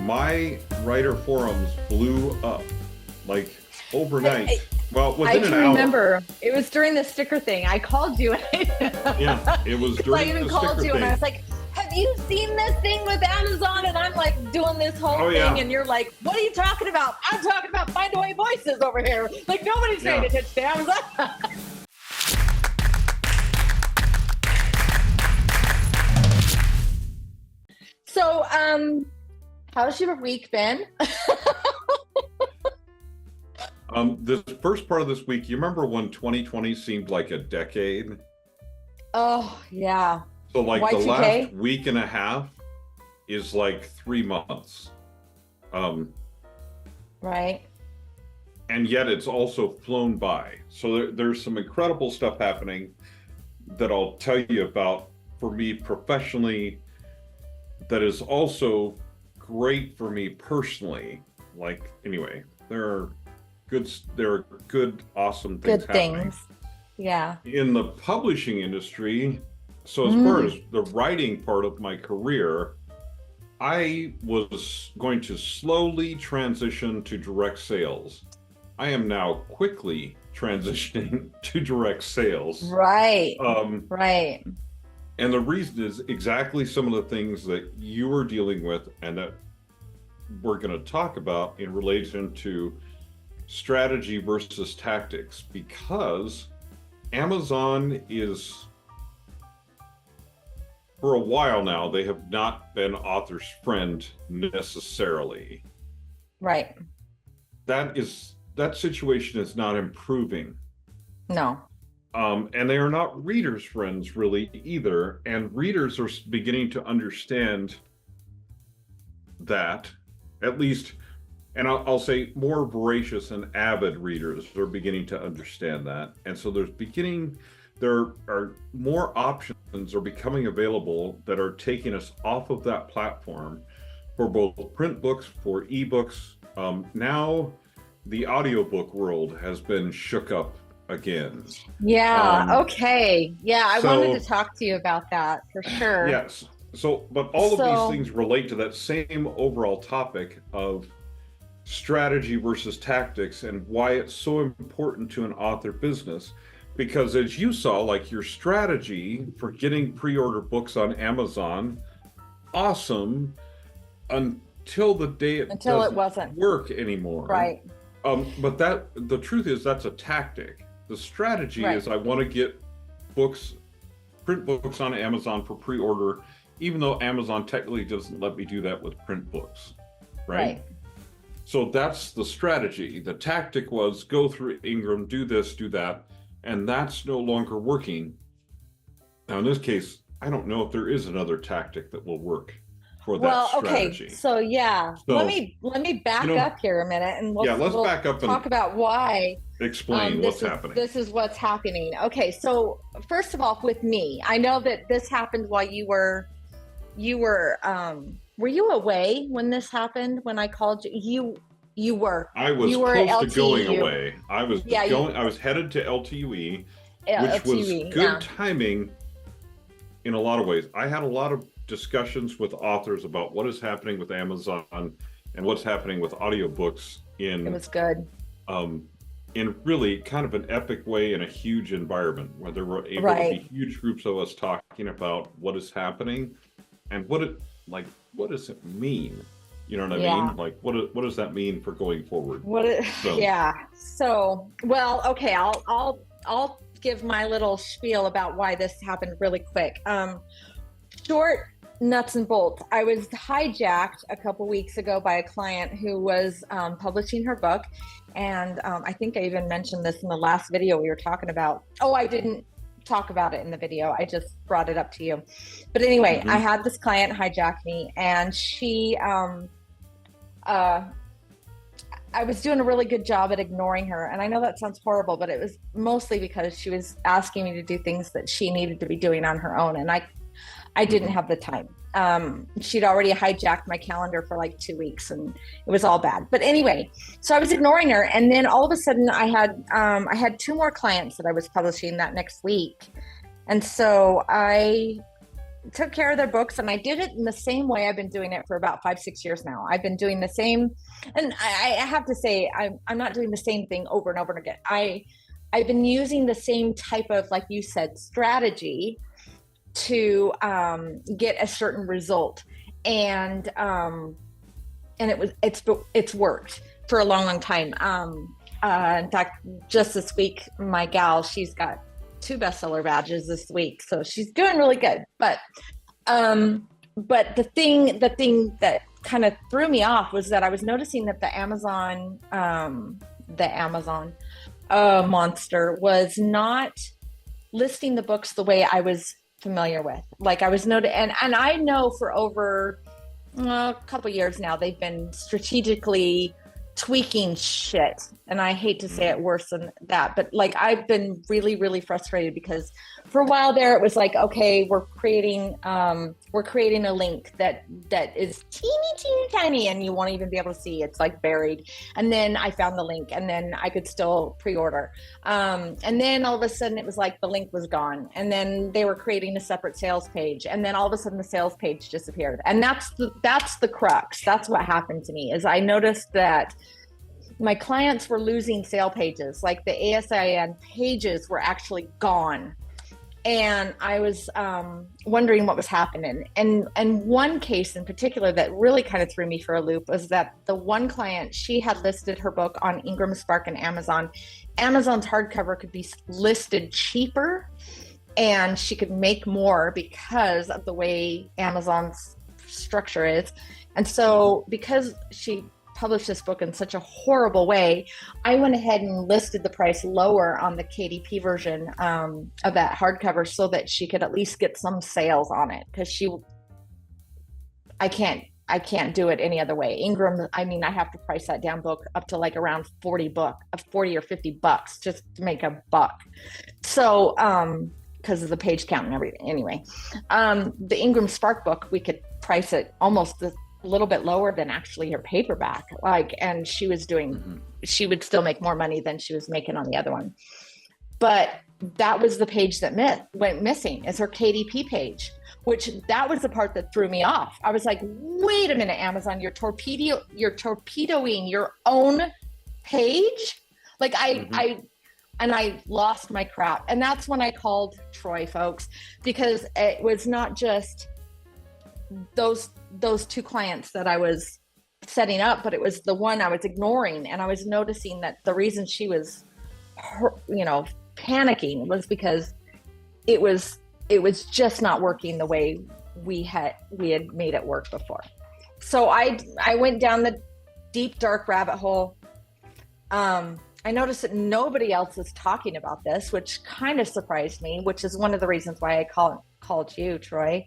my writer forums blew up like overnight. Well, within an hour. I remember it was during the sticker thing. I called you. Yeah, it was during I even the called sticker you thing. and I was like, have you seen this thing with Amazon? And I'm like doing this whole thing and you're like, what are you talking about? I'm talking about FindawayVoices over here. Like nobody's paying attention to Amazon. So, how's your week been? This first part of this week, you remember when 2020 seemed like a decade? Oh, yeah. So like Y2K? The last week and a half is like 3 months. Right. And yet it's also flown by. So there's some incredible stuff happening that I'll tell you about for me professionally that is also great for me personally. Like, anyway, there are good, awesome things happening. Yeah. In the publishing industry, so as far as the writing part of my career, I was going to slowly transition to direct sales. I am now quickly transitioning to direct sales. Right. Right. And the reason is exactly some of the things that you were dealing with and that we're going to talk about in relation to strategy versus tactics, because Amazon is, for a while now, they have not been author's friend necessarily. Right. That situation is not improving. No. And they are not readers' friends really either. And readers are beginning to understand that, at least, and I'll say more voracious and avid readers are beginning to understand that. And so there are more options are becoming available that are taking us off of that platform for both print books, for ebooks. Now the audiobook world has been shook up again. Yeah. Okay. Yeah. I wanted to talk to you about that for sure. Yes. So, but all of these things relate to that same overall topic of strategy versus tactics and why it's so important to an author business. Because as you saw, like your strategy for getting pre-order books on Amazon, awesome, until the day it doesn't work anymore. Right. But the truth is that's a tactic. The strategy is I want to get print books on Amazon for pre-order, even though Amazon technically doesn't let me do that with print books, right? So that's the strategy. The tactic was go through Ingram, do this, do that, and that's no longer working. Now in this case, I don't know if there is another tactic that will work for that strategy. Okay. So let me back up here a minute and let's back up and talk about why. Explain what's happening. This is what's happening. Okay. So first of all, with me, I know that this happened while you were you away when this happened, when I called you? You were. I was close to going away. I was I was headed to LTUE, which was good timing in a lot of ways. I had a lot of discussions with authors about what is happening with Amazon and what's happening with audiobooks it was good. In really kind of an epic way in a huge environment where there were able to be huge groups of us talking about what is happening and what does it mean? You know what I mean? Like what does that mean for going forward? So well, okay, I'll give my little spiel about why this happened really quick. Short nuts and bolts. I was hijacked a couple weeks ago by a client who was publishing her book. And I think I even mentioned this in the last video we were talking about. Oh, I didn't talk about it in the video. I just brought it up to you. But anyway, I had this client hijack me, and she, I was doing a really good job at ignoring her. And I know that sounds horrible, but it was mostly because she was asking me to do things that she needed to be doing on her own. And I didn't have the time. She'd already hijacked my calendar for like 2 weeks and it was all bad. But anyway, so I was ignoring her. And then all of a sudden I had 2 more clients that I was publishing that next week. And so I took care of their books, and I did it in the same way. I've been doing it for about 5-6 years now. I've been doing the same, and I have to say, I'm not doing the same thing over and over again. I've been using the same type of, like you said, strategy to get a certain result, and it's worked for a long time. In fact, just this week, my gal, she's got 2 bestseller badges this week, so she's doing really good. But the thing that kind of threw me off was that I was noticing that the Amazon monster was not listing the books the way I was familiar with. Like I was and I know for over a couple years now, they've been strategically tweaking shit, and I hate to say it worse than that, but like I've been really, really frustrated because for a while there it was like, okay, we're creating a link that is teeny tiny, and you won't even be able to see, it's like buried. And then I found the link, and then I could still pre-order, and then all of a sudden it was like the link was gone, and then they were creating a separate sales page, and then all of a sudden the sales page disappeared. And that's the crux. That's what happened to me, is I noticed that my clients were losing sale pages, like the ASIN pages were actually gone. And I was wondering what was happening. And one case in particular that really kind of threw me for a loop was that the one client, she had listed her book on Ingram Spark and Amazon. Amazon's hardcover could be listed cheaper, and she could make more because of the way Amazon's structure is. And so because she published this book in such a horrible way, I went ahead and listed the price lower on the KDP version of that hardcover so that she could at least get some sales on it, because I can't do it any other way. Ingram, I mean, I have to price that down book up to like around $40 or $50 just to make a buck. So because of the page count and everything. Anyway, the Ingram Spark book, we could price it almost a little bit lower than actually her paperback, and she was doing, she would still make more money than she was making on the other one. But that was the page that went missing, is her KDP page, which that was the part that threw me off. I was like, wait a minute, Amazon, you're torpedoing your own page. Like I lost my crap. And that's when I called Troy, folks, because it was not just those 2 clients that I was setting up, but it was the one I was ignoring. And I was noticing that the reason she was, panicking was because it was just not working the way we had made it work before. So I went down the deep, dark rabbit hole. I noticed that nobody else was talking about this, which kind of surprised me, which is one of the reasons why I called you, Troy.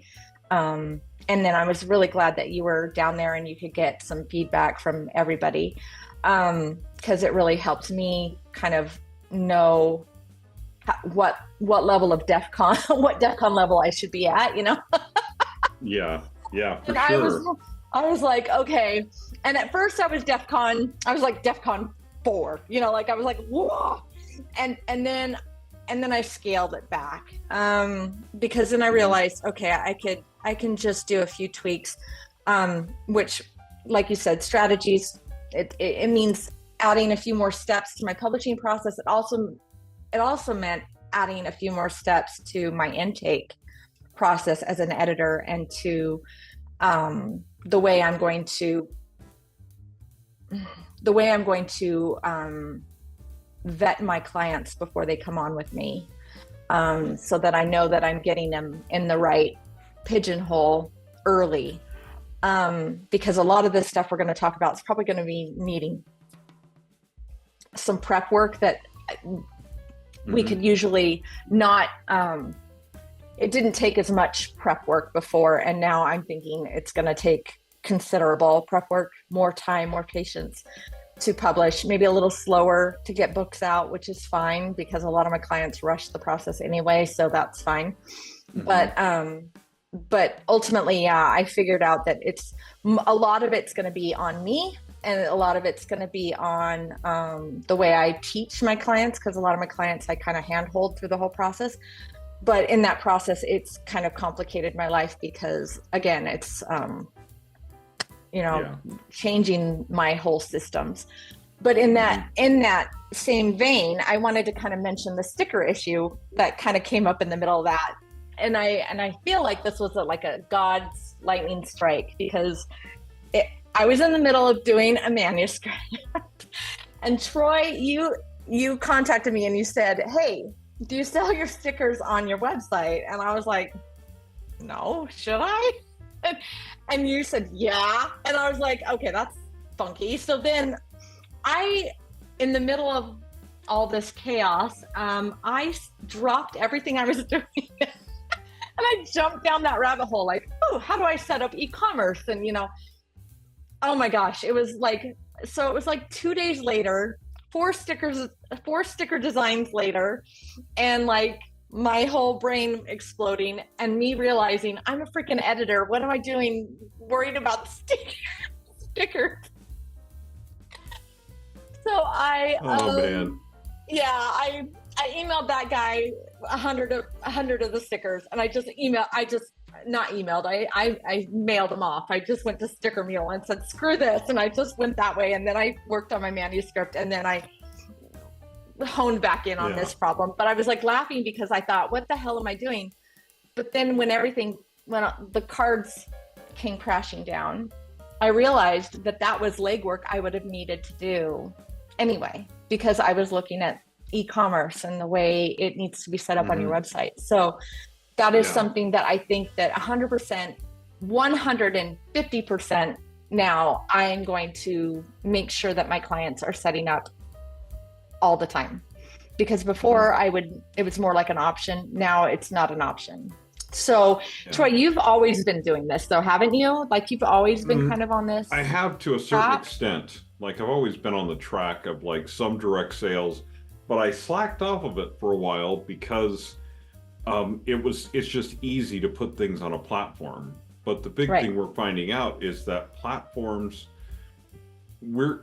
And then I was really glad that you were down there and you could get some feedback from everybody, because it really helped me kind of know what level of what DEFCON level I should be at, Yeah, for and sure. I was like, okay. And at first I was like DEFCON 4, I was like, whoa. And then I scaled it back, because then I realized, okay, I can just do a few tweaks, which, like you said, strategies, it means adding a few more steps to my publishing process. It also meant adding a few more steps to my intake process as an editor, and to the way I'm going to vet my clients before they come on with me, so that I know that I'm getting them in the right pigeonhole early, because a lot of this stuff we're going to talk about is probably going to be needing some prep work that we could usually not, it didn't take as much prep work before, and now I'm thinking it's going to take considerable prep work, more time, more patience to publish, maybe a little slower to get books out, which is fine because a lot of my clients rush the process anyway, so that's fine. But ultimately, yeah, I figured out that a lot of it's going to be on me, and a lot of it's going to be on the way I teach my clients, because a lot of my clients I kind of handhold through the whole process. but in that process, it's kind of complicated my life because again, it's, changing my whole systems. But in that same vein, I wanted to kind of mention the sticker issue that kind of came up in the middle of that. And I feel like this was like a God's lightning strike, because I was in the middle of doing a manuscript and Troy, you contacted me and you said, hey, do you sell your stickers on your website? And I was like, no, should I? And you said, yeah. And I was like, okay, that's funky. So then in the middle of all this chaos, I dropped everything I was doing and I jumped down that rabbit hole, like, oh, how do I set up e-commerce? And, oh my gosh, it was like 2 days later, four sticker designs later, and like my whole brain exploding and me realizing I'm a freaking editor. What am I doing worried about stickers? So I emailed that guy 100 of the stickers, and I mailed them off. I just went to Sticker Mule and said, screw this. And I just went that way. And then I worked on my manuscript, and then I honed back in on this problem. But I was like laughing because I thought, what the hell am I doing? But then when the cards came crashing down, I realized that was legwork I would have needed to do anyway, because I was looking at e-commerce and the way it needs to be set up on your website. So that is something that I think that 100%, 150% now I am going to make sure that my clients are setting up all the time. Because before it was more like an option. Now it's not an option. So Troy, you've always been doing this though, haven't you? Like you've always been kind of on this? I have, to a certain extent. Like I've always been on the track of like some direct sales, but I slacked off of it for a while because it's just easy to put things on a platform. But the big thing we're finding out is that platforms, we're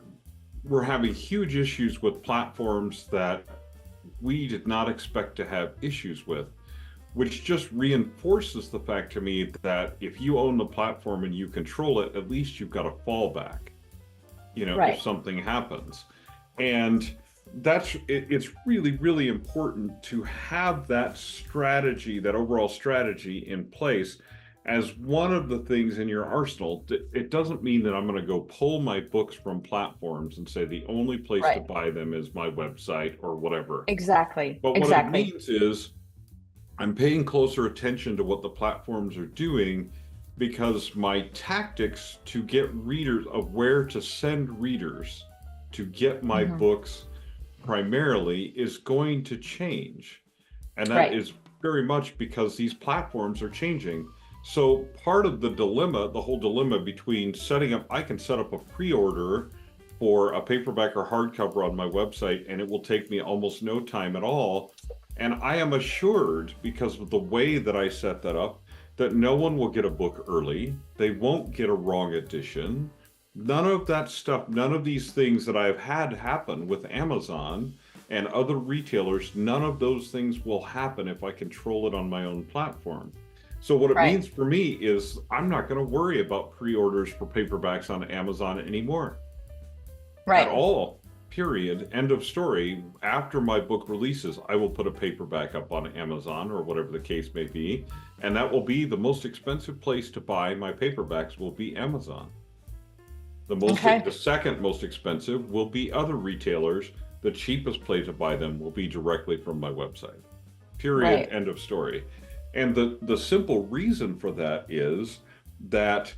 having huge issues with platforms that we did not expect to have issues with, which just reinforces the fact to me that if you own the platform and you control it, at least you've got a fallback, if something happens. And it's really, really important to have that strategy, that overall strategy in place as one of the things in your arsenal. It doesn't mean that I'm going to go pull my books from platforms and say the only place to buy them is my website or whatever. Exactly. But what it means is I'm paying closer attention to what the platforms are doing, because my tactics to get readers, of where to send readers to get my books primarily, is going to change. And that is very much because these platforms are changing. So part of the dilemma, the whole dilemma between I can set up a pre-order for a paperback or hardcover on my website, and it will take me almost no time at all. And I am assured, because of the way that I set that up, that no one will get a book early. They won't get a wrong edition. None of that stuff, none of these things that I've had happen with Amazon and other retailers, none of those things will happen if I control it on my own platform. So what it means for me is I'm not going to worry about pre-orders for paperbacks on Amazon anymore. At all. Period. End of story. After my book releases, I will put a paperback up on Amazon or whatever the case may be. And that will be the most expensive place to buy my paperbacks, will be Amazon. The second most expensive will be other retailers. The cheapest place to buy them will be directly from my website. Period. End of story. And the simple reason for that is that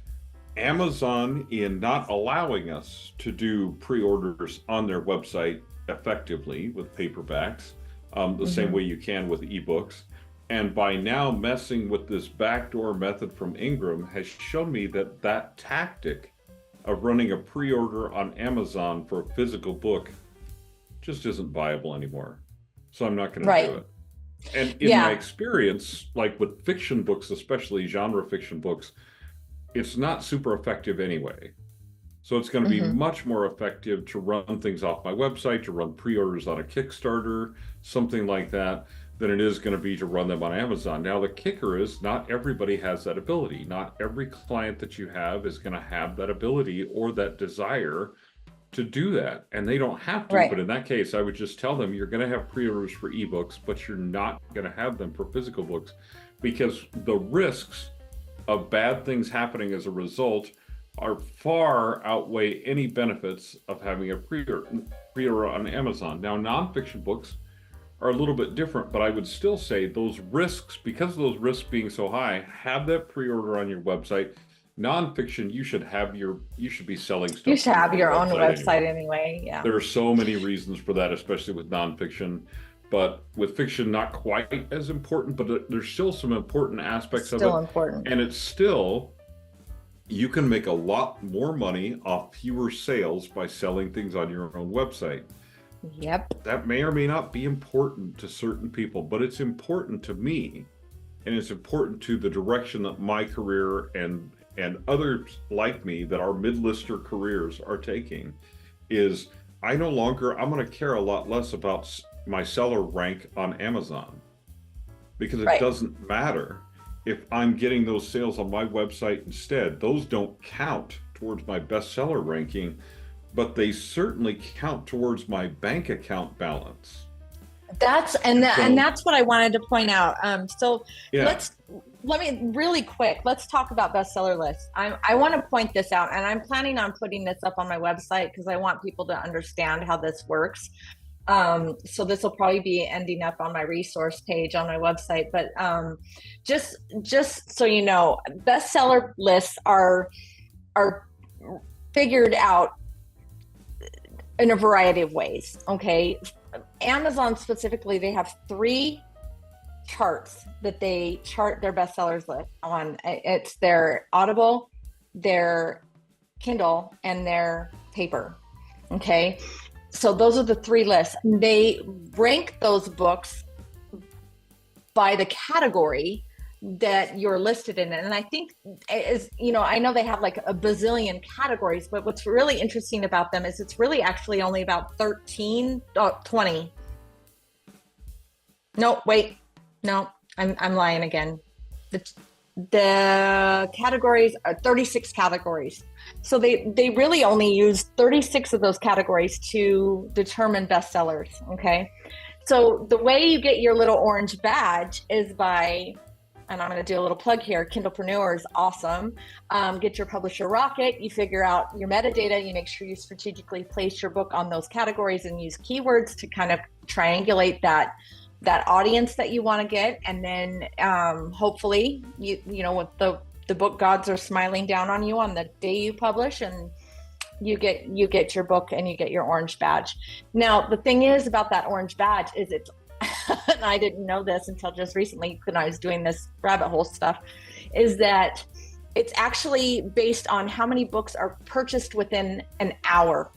Amazon, in not allowing us to do pre-orders on their website effectively with paperbacks, the same way you can with ebooks, and by now messing with this backdoor method from Ingram, has shown me that tactic of running a pre-order on Amazon for a physical book just isn't viable anymore. So I'm not going to do it. And in my experience, like with fiction books, especially genre fiction books, it's not super effective anyway. So it's going to be much more effective to run things off my website, to run pre-orders on a Kickstarter, something like that than it is going to be to run them on Amazon. Now, the kicker is not everybody has that ability. Not every client that you have is going to have that ability or that desire to do that. And they don't have to, but in that case, I would just tell them you're going to have pre-orders for ebooks, but you're not going to have them for physical books, because the risks of bad things happening as a result are far outweigh any benefits of having a pre-order on Amazon. Now, nonfiction books are a little bit different, but I would still say those risks, because of those risks being so high, have that pre-order on your website. Nonfiction, you should be selling stuff. You should have your own website anyway. Yeah. There are so many reasons for that, especially with nonfiction. But with fiction, not quite as important, but there's still some important aspects of it. Still important. And it's still, you can make a lot more money off fewer sales by selling things on your own website. Yep. That may or may not be important to certain people, but it's important to me, and it's important to the direction that my career and others like me that are mid-lister careers are taking. Is I'm going to care a lot less about my seller rank on Amazon, because it doesn't matter if I'm getting those sales on my website instead. Those don't count towards my bestseller ranking, but they certainly count towards my bank account balance. That's what I wanted to point out. Let me really quick, let's talk about bestseller lists. I want to point this out, and I'm planning on putting this up on my website because I want people to understand how this works. So this will probably be ending up on my resource page on my website, but just so you know, bestseller lists are figured out in a variety of ways. Okay. Amazon specifically, they have 3 charts that they chart their bestsellers on. It's their Audible, their Kindle, and their paper. Okay. So those are the 3 lists. They rank those books by the category that you're listed in. And I think I know they have like a bazillion categories, but what's really interesting about them is it's really actually only about 20. No, wait, no, I'm lying again. The categories are 36 categories. So they really only use 36 of those categories to determine bestsellers. Okay. So the way you get your little orange badge is by, and I'm going to do a little plug here, Kindlepreneur is awesome. Get your publisher rocket. You figure out your metadata. You make sure you strategically place your book on those categories and use keywords to kind of triangulate that audience that you want to get. And then hopefully, with the book gods are smiling down on you on the day you publish, and you get your book and you get your orange badge. Now, the thing is about that orange badge is it's, and I didn't know this until just recently when I was doing this rabbit hole stuff, is that it's actually based on how many books are purchased within an hour.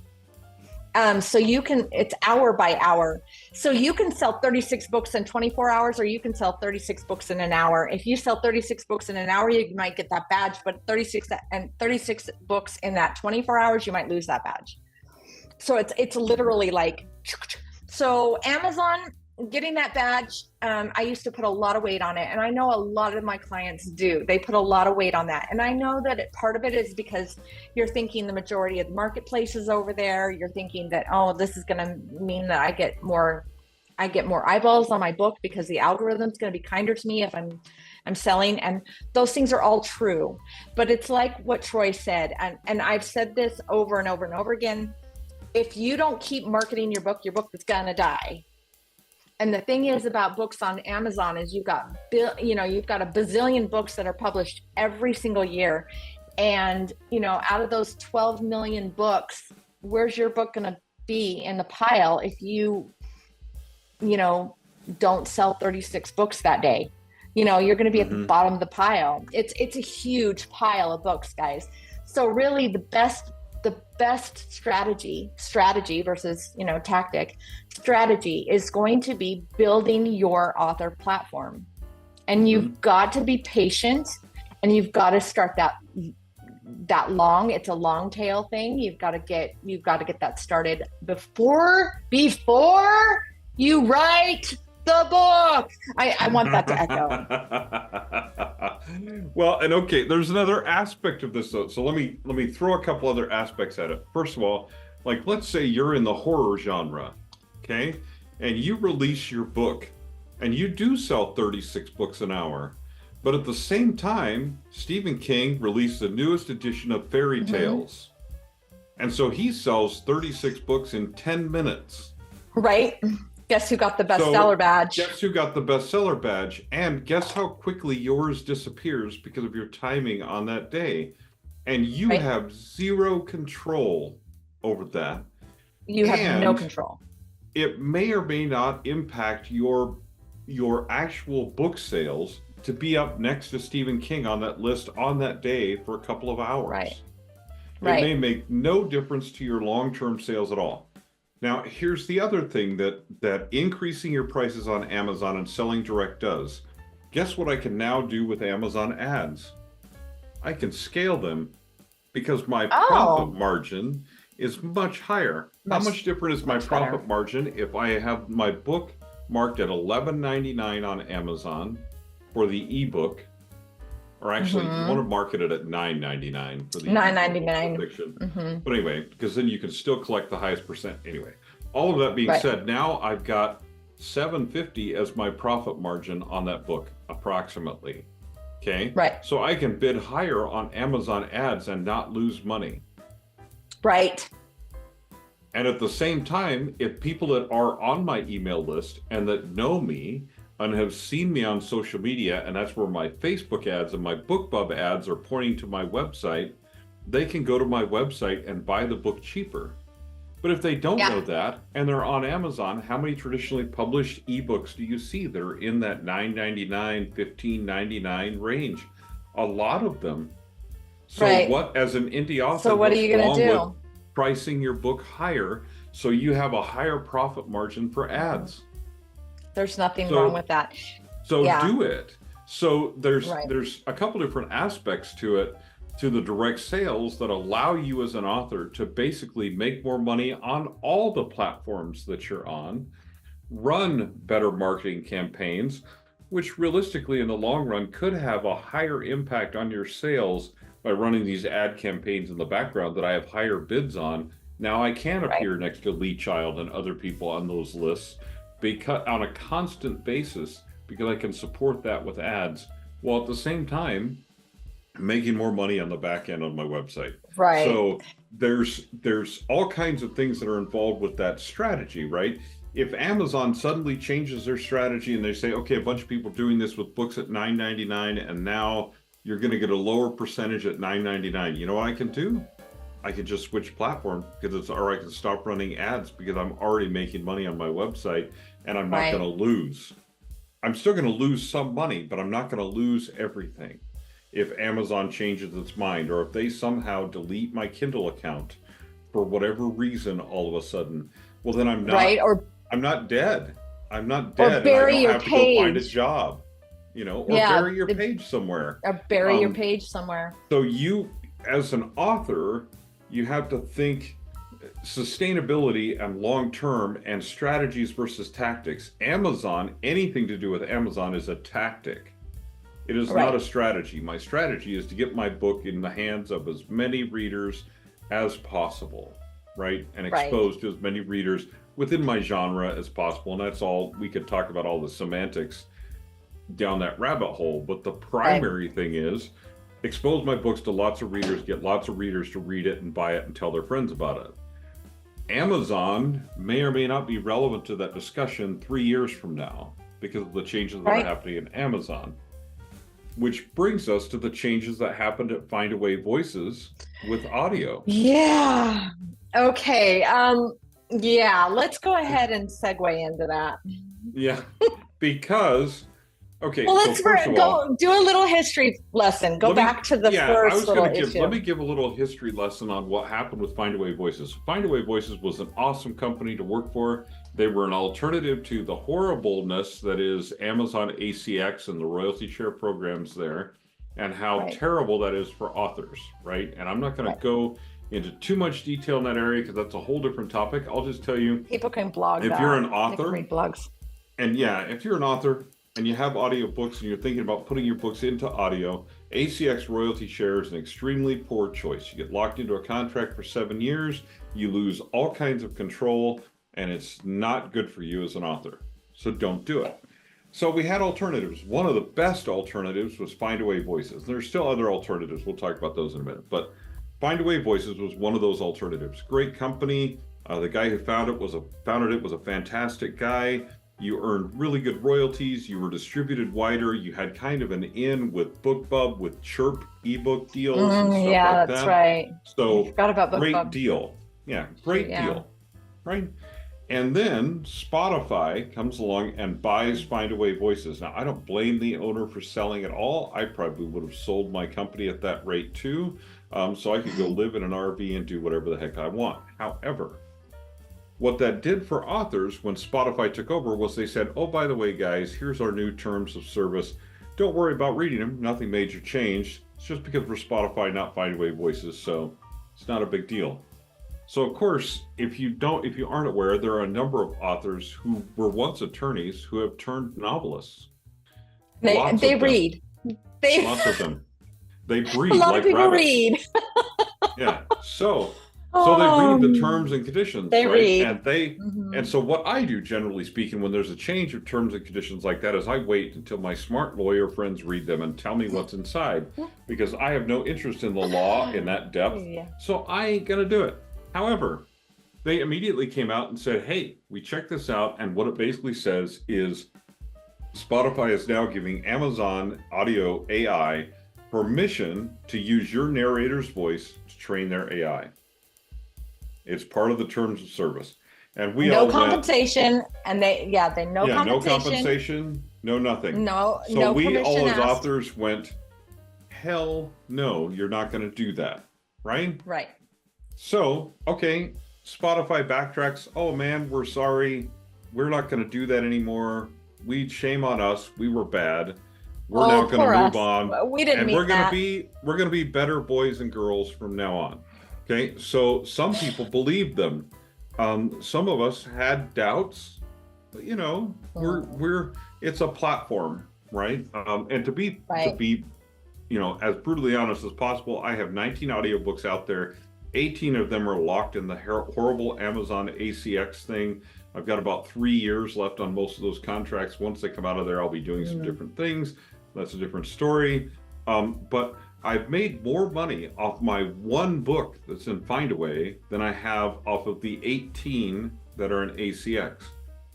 So it's hour by hour. So you can sell 36 books in 24 hours, or you can sell 36 books in an hour. If you sell 36 books in an hour, you might get that badge, but 36 books in that 24 hours, you might lose that badge. So it's literally like, so Amazon, getting that badge, I used to put a lot of weight on it, and I know a lot of my clients do. They put a lot of weight on that, and I know that part of it is because you're thinking the majority of the marketplace is over there. You're thinking that, oh, this is going to mean that I get more eyeballs on my book because the algorithm's going to be kinder to me if I'm selling, and those things are all true. But it's like what Troy said, and I've said this over and over and over again. If you don't keep marketing your book is going to die. And the thing is about books on Amazon is you've got a bazillion books that are published every single year. And, out of those 12 million books, where's your book going to be in the pile if you don't sell 36 books that day? You're going to be at the bottom of the pile. It's a huge pile of books, guys. So really the best strategy versus, tactic strategy is going to be building your author platform. And you've got to be patient, and you've got to start that long. It's a long tail thing. You've got to get that started before you write the book. I want that to echo. Well, and okay, there's another aspect of this though. So let me throw a couple other aspects at it. First of all, like let's say you're in the horror genre, okay? And you release your book and you do sell 36 books an hour. But at the same time, Stephen King released the newest edition of fairy tales. And so he sells 36 books in 10 minutes. Right. Guess who got the bestseller badge? Guess who got the bestseller badge? And guess how quickly yours disappears because of your timing on that day. And you have zero control over that. You have no control. It may or may not impact your actual book sales to be up next to Stephen King on that list on that day for a couple of hours. Right. It may make no difference to your long-term sales at all. Now, here's the other thing that increasing your prices on Amazon and selling direct does. Guess what I can now do with Amazon ads? I can scale them because my profit margin is much higher. How much different is my profit margin if I have my book marked at $11.99 on Amazon for the ebook? Or actually, you want to market it at $9.99 for the $9.99 fiction. But anyway, because then you can still collect the highest percent. Anyway, all of that being said, now I've got $7.50 as my profit margin on that book, approximately. Okay. Right. So I can bid higher on Amazon ads and not lose money. Right. And at the same time, if people that are on my email list and that know me and have seen me on social media, and that's where my Facebook ads and my BookBub ads are pointing to my website, they can go to my website and buy the book cheaper. But if they don't know that and they're on Amazon, how many traditionally published ebooks do you see that are in that $9.99, $15.99 range? A lot of them. So what, as an indie author, so what are you going to do? Pricing your book higher so you have a higher profit margin for ads. There's nothing wrong with that. So do it. So there's a couple different aspects to it, to the direct sales, that allow you as an author to basically make more money on all the platforms that you're on, run better marketing campaigns, which realistically in the long run could have a higher impact on your sales by running these ad campaigns in the background that I have higher bids on. Now I can appear next to Lee Child and other people on those lists because on a constant basis, because I can support that with ads, while at the same time making more money on the back end on my website. Right. So there's all kinds of things that are involved with that strategy, right? If Amazon suddenly changes their strategy and they say, okay, a bunch of people are doing this with books at $9.99 and now you're going to get a lower percentage at $9.99, you know what I can do? I can just switch platform or I can stop running ads because I'm already making money on my website and I'm not going to lose. I'm still going to lose some money, but I'm not going to lose everything. If Amazon changes its mind, or if they somehow delete my Kindle account for whatever reason all of a sudden, well then I'm not I'm not dead. I'm not dead. Or bury and I don't your have page. To go find a job, you know, or bury your page somewhere. Or bury your page somewhere. So you, as an author, you have to think sustainability and long-term and strategies versus tactics. Amazon, anything to do with Amazon is a tactic. It is not a strategy. My strategy is to get my book in the hands of as many readers as possible, right? And exposed to as many readers within my genre as possible. And that's all, we could talk about all the semantics down that rabbit hole. But the primary thing is expose my books to lots of readers, get lots of readers to read it and buy it and tell their friends about it. Amazon may or may not be relevant to that discussion 3 years from now because of the changes that are happening in Amazon. Which brings us to the changes that happened at FindawayVoices with audio. Yeah. Okay. Let's go ahead and segue into that. Yeah, because okay. Well, let's go do a little history lesson. Go back to the first little issue. Let me give a little history lesson on what happened with FindawayVoices. FindawayVoices was an awesome company to work for. They were an alternative to the horribleness that is Amazon ACX and the royalty share programs there, and how terrible that is for authors, right? And I'm not going to go into too much detail in that area because that's a whole different topic. I'll just tell you, people can blog. If you're an author, read blogs. And yeah, if you're an author and you have audiobooks and you're thinking about putting your books into audio, ACX royalty share is an extremely poor choice. You get locked into a contract for 7 years, you lose all kinds of control, and it's not good for you as an author. So don't do it. So we had alternatives. One of the best alternatives was FindawayVoices. There's still other alternatives. We'll talk about those in a minute. But FindawayVoices was one of those alternatives. Great company. The guy who founded it was a fantastic guy. You earned really good royalties. You were distributed wider. You had kind of an in with BookBub, with Chirp ebook deals and stuff yeah, like that's that. right. So I forgot about great BookBub. deal. Yeah, great deal. Right? And then Spotify comes along and buys FindawayVoices. Now, I don't blame the owner for selling it all. I probably would have sold my company at that rate too, so I could go live in an RV and do whatever the heck I want. However, what that did for authors when Spotify took over was they said, oh, by the way, guys, here's our new terms of service. Don't worry about reading them. Nothing major changed. It's just because we're Spotify, not FindawayVoices, so it's not a big deal. So of course, if you aren't aware, there are a number of authors who were once attorneys who have turned novelists. They read. Lots of them. They breed. A lot like of people rabbits. read. Yeah. So they read the terms and conditions. They right? read. And so what I do, generally speaking, when there's a change of terms and conditions like that, is I wait until my smart lawyer friends read them and tell me what's inside, because I have no interest in the law in that depth. So I ain't gonna do it. However, they immediately came out and said, hey, we checked this out, and what it basically says is Spotify is now giving Amazon Audio AI permission to use your narrator's voice to train their AI. It's part of the terms of service. And we all compensation, and no compensation. No compensation, no nothing. So we all as authors went, hell no, you're not going to do that, right? Right. So, okay, Spotify backtracks. Oh man, we're sorry. We're not going to do that anymore. Shame on us. We were bad. We're now going to move on. We didn't mean that. We're going to be better boys and girls from now on. Okay, so some people believed them. Some of us had doubts, but it's a platform, right? And to be, as brutally honest as possible, I have 19 audiobooks out there. 18 of them are locked in the horrible Amazon ACX thing. I've got about 3 years left on most of those contracts. Once they come out of there, I'll be doing some different things. That's a different story. But I've made more money off my one book that's in Findaway than I have off of the 18 that are in ACX.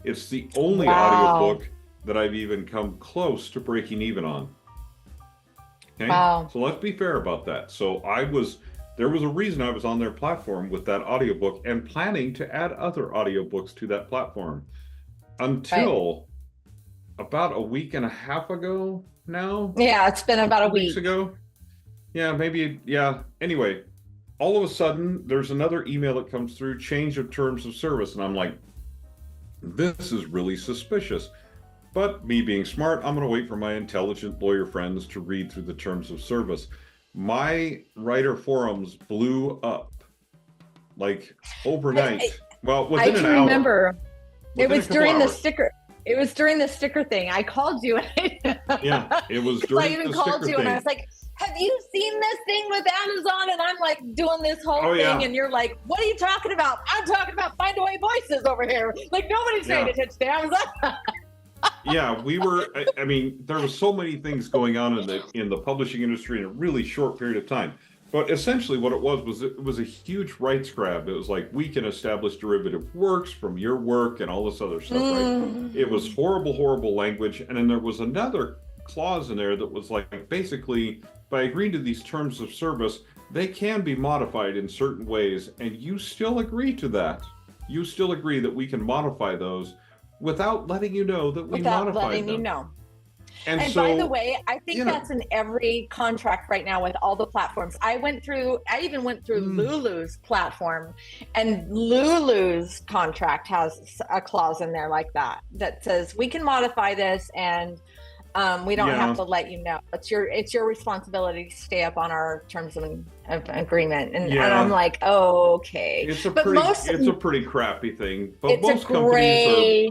It's the only audiobook that I've even come close to breaking even on. Okay. Wow. So let's be fair about that. So there was a reason I was on their platform with that audiobook and planning to add other audiobooks to that platform until about a week and a half ago now. Yeah, it's been about a week. Weeks ago. Yeah, maybe. Yeah. Anyway, all of a sudden there's another email that comes through, change of terms of service. And I'm like, this is really suspicious. But me being smart, I'm going to wait for my intelligent lawyer friends to read through the terms of service. My writer forums blew up like overnight. Well, within an hour. I can remember. It was during the sticker. It was during the sticker thing. I called you. Yeah, it was during the sticker thing. I even called you and I was like, have you seen this thing with Amazon? And I'm like doing this whole thing and you're like, what are you talking about? I'm talking about FindawayVoices over here. Like nobody's paying attention to Amazon. Yeah, I mean, there were so many things going on in the publishing industry in a really short period of time. But essentially what it was a huge rights grab. It was like, we can establish derivative works from your work and all this other stuff, right? It was horrible, horrible language. And then there was another clause in there that was like, basically, by agreeing to these terms of service, they can be modified in certain ways. And you still agree to that. You still agree that we can modify those without letting you know that we modified them. Without letting you know. And so, by the way, I think that's in every contract right now with all the platforms. I even went through Lulu's platform, and Lulu's contract has a clause in there like that says we can modify this and we don't have to let you know. It's your responsibility to stay up on our terms of agreement. And I'm like, oh, okay. It's a pretty crappy thing. But most companies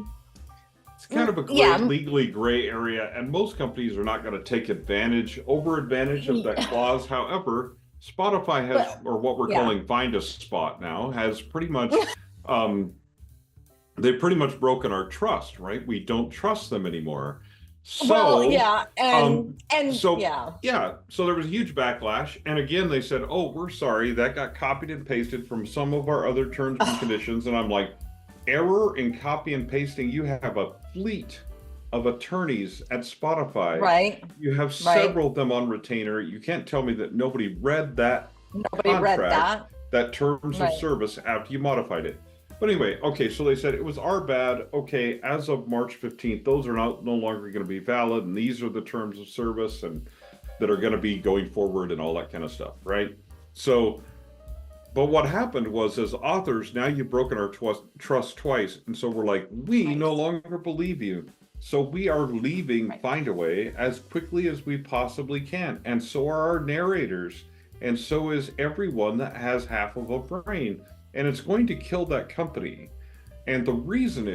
It's kind of a legally gray area, and most companies are not going to take advantage of that clause. However, Spotify has, or what we're calling Find a Spot now, has pretty much, they've pretty much broken our trust, right? We don't trust them anymore. So, so there was a huge backlash. And again, they said, oh, we're sorry, that got copied and pasted from some of our other terms and conditions. And I'm like, error in copy and pasting? You have a fleet of attorneys at Spotify. Right. You have several of them on retainer. You can't tell me that nobody read that that terms of service after you modified it. But anyway, okay, so they said it was our bad. Okay, as of March 15th, those are no longer going to be valid, and these are the terms of service and that are going to be going forward and all that kind of stuff, right? So, but what happened was, as authors, now you've broken our trust twice, and so we're like, we no longer believe you. So we are leaving Findaway as quickly as we possibly can, and so are our narrators, and so is everyone that has half of a brain. And it's going to kill that company. And the reason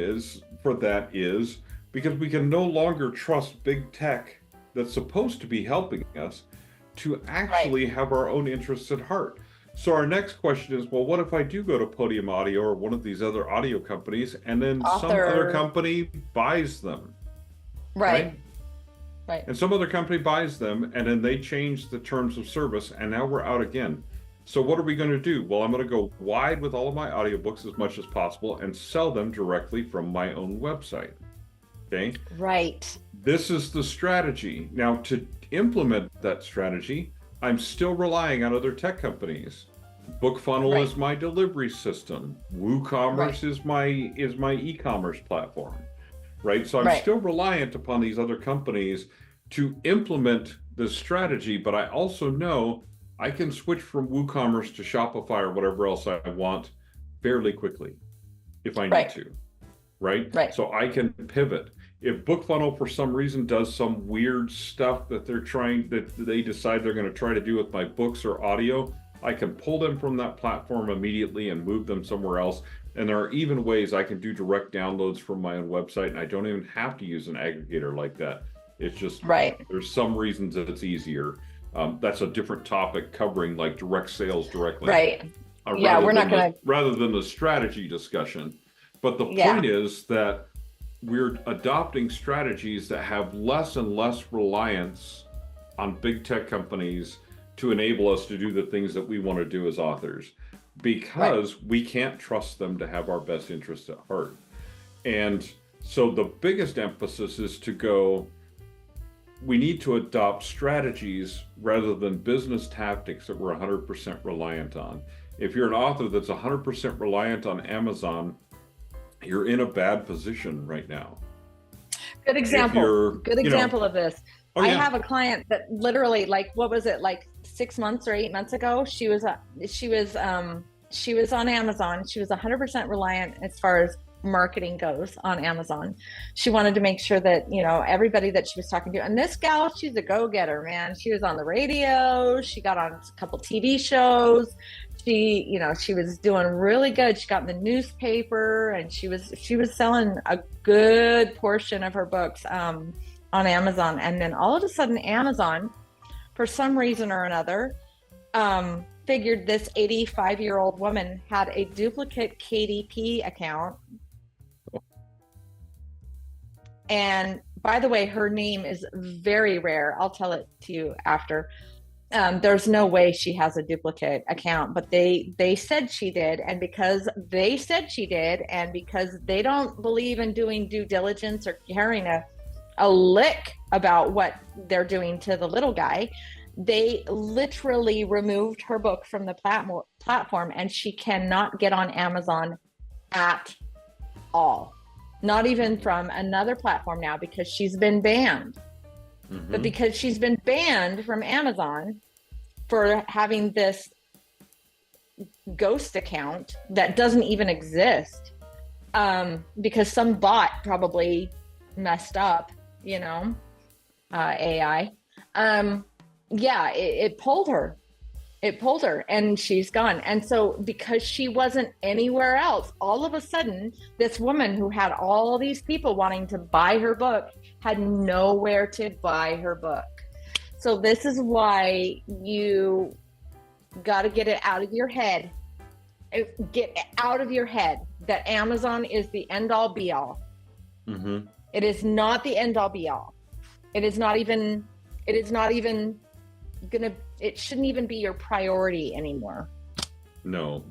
for that is because we can no longer trust big tech that's supposed to be helping us to actually have our own interests at heart. So our next question is, well, what if I do go to Podium Audio or one of these other audio companies, and then some other company buys them? Right. And some other company buys them, and then they change the terms of service, and now we're out again. So what are we going to do? Well, I'm going to go wide with all of my audiobooks as much as possible and sell them directly from my own website. Okay? Right. This is the strategy. Now, to implement that strategy, I'm still relying on other tech companies. BookFunnel is my delivery system. WooCommerce is my e-commerce platform. Right? So I'm still reliant upon these other companies to implement this strategy, but I also know I can switch from WooCommerce to Shopify or whatever else I want fairly quickly if I need to, right? So I can pivot. If BookFunnel for some reason does some weird stuff that they decide they're going to try to do with my books or audio, I can pull them from that platform immediately and move them somewhere else. And there are even ways I can do direct downloads from my own website, and I don't even have to use an aggregator like that. It's just, there's some reasons that it's easier. That's a different topic covering like direct sales directly. We're not going to. Rather than the strategy discussion. But the point is that we're adopting strategies that have less and less reliance on big tech companies to enable us to do the things that we want to do as authors, because we can't trust them to have our best interests at heart. And so the biggest emphasis is to go, we need to adopt strategies rather than business tactics that we're 100% reliant on. If you're an author that's 100% reliant on Amazon, you're in a bad position right now. Good example of this. I have a client that literally, like, what was it, like 6 months or 8 months ago, she was on Amazon. She was 100% reliant as far as marketing goes on Amazon. She wanted to make sure that, everybody that she was talking to, and this gal, she's a go-getter, man. She was on the radio. She got on a couple TV shows. She was doing really good. She got in the newspaper, and she was selling a good portion of her books on Amazon. And then all of a sudden, Amazon, for some reason or another, figured this 85-year-old woman had a duplicate KDP account. And by the way, her name is very rare. I'll tell it to you after. There's no way she has a duplicate account, but they said she did. And because they said she did, and because they don't believe in doing due diligence or caring a lick about what they're doing to the little guy, they literally removed her book from the platform, and she cannot get on Amazon at all. Not even from another platform now, because she's been banned. But because she's been banned from Amazon for having this ghost account that doesn't even exist, because some bot probably messed up, AI. It pulled her. It pulled her and she's gone. And so because she wasn't anywhere else, all of a sudden, this woman who had all these people wanting to buy her book had nowhere to buy her book. So this is why you got to get it out of your head. Get out of your head that Amazon is the end all be all. Mm-hmm. It is not the end all be all. It is not even gonna, it shouldn't even be your priority anymore. No,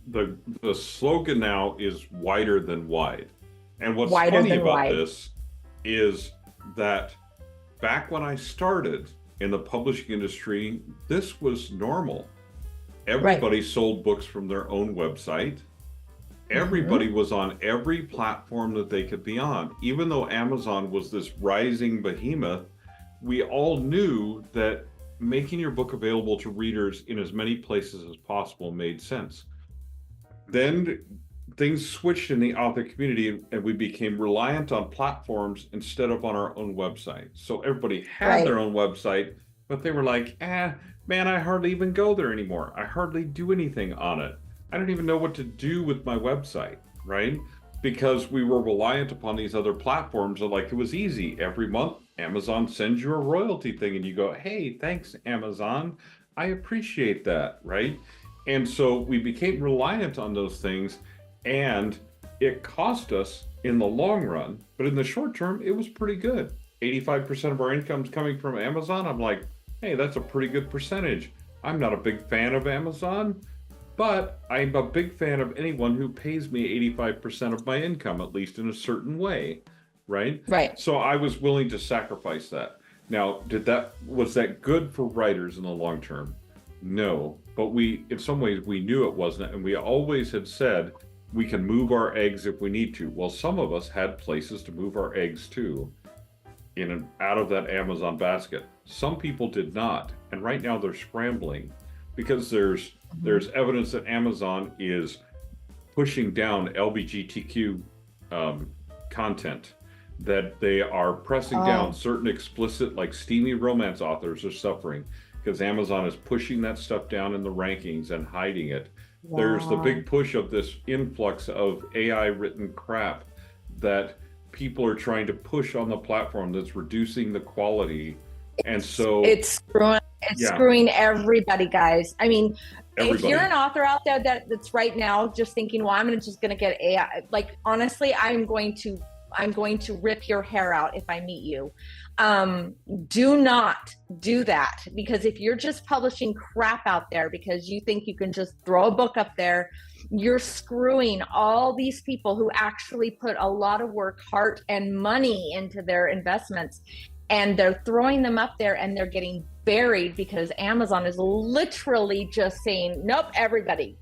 the slogan now is wider than wide. And what's funny about this is that back when I started in the publishing industry, this was normal. Everybody sold books from their own website. Everybody was on every platform that they could be on. Even though Amazon was this rising behemoth, we all knew that making your book available to readers in as many places as possible made sense. Then things switched in the author community and we became reliant on platforms instead of on our own website. So everybody had their own website, but they were like, man, I hardly even go there anymore. I hardly do anything on it. I don't even know what to do with my website, right? Because we were reliant upon these other platforms, and like it was easy. Every month, Amazon sends you a royalty thing and you go, hey, thanks, Amazon. I appreciate that, right? And so we became reliant on those things, and it cost us in the long run, but in the short term, it was pretty good. 85% of our income's coming from Amazon. I'm like, hey, that's a pretty good percentage. I'm not a big fan of Amazon, but I'm a big fan of anyone who pays me 85% of my income, at least in a certain way, right? Right. So I was willing to sacrifice that. Now, was that good for writers in the long term? No, but in some ways, we knew it wasn't, and we always had said we can move our eggs if we need to. Well, some of us had places to move our eggs to, in and out of that Amazon basket. Some people did not, and right now they're scrambling because there's evidence that Amazon is pushing down LGBTQ content, that they are pressing down certain explicit, like steamy romance authors are suffering because Amazon is pushing that stuff down in the rankings and hiding it. Wow. There's the big push of this influx of AI written crap that people are trying to push on the platform that's reducing the quality. And so it's screwing everybody, guys. I mean, everybody. If you're an author out there that's right now just thinking, well, I'm just going to get AI, like, honestly, I'm going to rip your hair out if I meet you. Do not do that, because if you're just publishing crap out there because you think you can just throw a book up there, you're screwing all these people who actually put a lot of work, heart, and money into their investments, and they're throwing them up there and they're getting buried because Amazon is literally just saying, nope, everybody.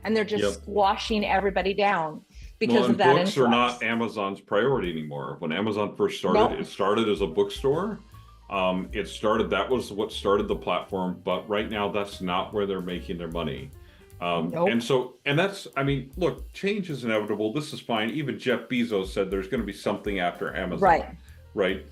And they're just squashing everybody down because of that. Books are not Amazon's priority anymore. When Amazon first started, it started as a bookstore. That was what started the platform, but right now that's not where they're making their money. And that's, I mean, look, change is inevitable. This is fine. Even Jeff Bezos said there's going to be something after Amazon. Right.